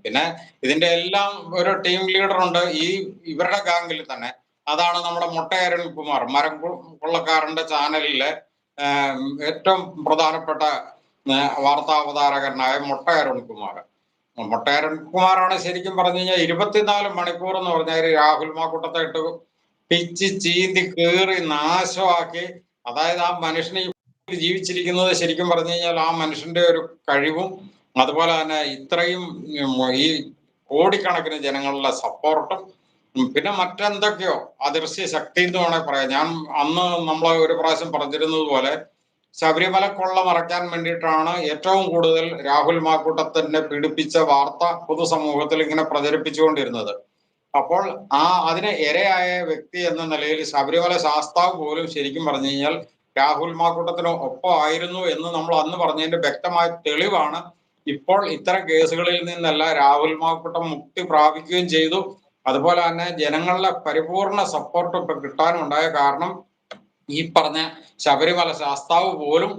പിന്നെ ഇതിന്റെ എല്ലാം ഒരു ടീം ലീഡർ ഉണ്ട് ഇവരുടെ ഗാംഗിൽ തന്നെ. അതാണ് നമ്മുടെ അരുൺകുമാർ, മരം കൊള്ളക്കാരന്റെ ചാനലിലെ ഏറ്റവും പ്രധാനപ്പെട്ട വാർത്താ അവതാരകനായ അരുൺകുമാർ. അരുൺകുമാറാണ് ശരിക്കും പറഞ്ഞു കഴിഞ്ഞാൽ 24 മണിക്കൂർ എന്ന് പറഞ്ഞാൽ രാഹുൽ മാക്കൂട്ടത്തെ ഇട്ട് പിച്ച് ചീന്തി കീറി നാശമാക്കി. അതായത് ആ മനുഷ്യനെ ജീവിച്ചിരിക്കുന്നത് ശരിക്കും പറഞ്ഞു കഴിഞ്ഞാൽ ആ മനുഷ്യന്റെ ഒരു കഴിവും അതുപോലെ തന്നെ ഇത്രയും ഈ കോടിക്കണക്കിന് ജനങ്ങളുടെ സപ്പോർട്ടും പിന്നെ മറ്റെന്തൊക്കെയോ അദൃശ്യ ശക്തി എന്ന് വേണമെങ്കിൽ പറയാം. ഞാൻ അന്ന് നമ്മൾ ഒരു പ്രാവശ്യം പറഞ്ഞിരുന്നത് പോലെ ശബരിമല കൊള്ള മറയ്ക്കാൻ വേണ്ടിയിട്ടാണ് ഏറ്റവും കൂടുതൽ രാഹുൽ മാക്കൂട്ടത്തിനെ പീഡിപ്പിച്ച വാർത്ത പൊതുസമൂഹത്തിൽ ഇങ്ങനെ പ്രചരിപ്പിച്ചുകൊണ്ടിരുന്നത്. അപ്പോൾ അതിന് ഇരയായ വ്യക്തി എന്ന നിലയിൽ ശബരിമല ശാസ്താവ് പോലും ശരിക്കും പറഞ്ഞു കഴിഞ്ഞാൽ രാഹുൽ മാക്കൂട്ടത്തിന് ഒപ്പമായിരുന്നു എന്ന് നമ്മൾ അന്ന് പറഞ്ഞതിന്റെ വ്യക്തമായ തെളിവാണ് ഇപ്പോൾ ഇത്തരം കേസുകളിൽ നിന്നല്ല രാഹുൽ മാക്കൂട്ടം മുക്തി പ്രാപിക്കുകയും ചെയ്തു. അതുപോലെ തന്നെ ജനങ്ങളുടെ പരിപൂർണ സപ്പോർട്ട് ഇപ്പൊ കിട്ടാനുണ്ടായ കാരണം ഈ പറഞ്ഞ ശബരിമല ശാസ്താവ് പോലും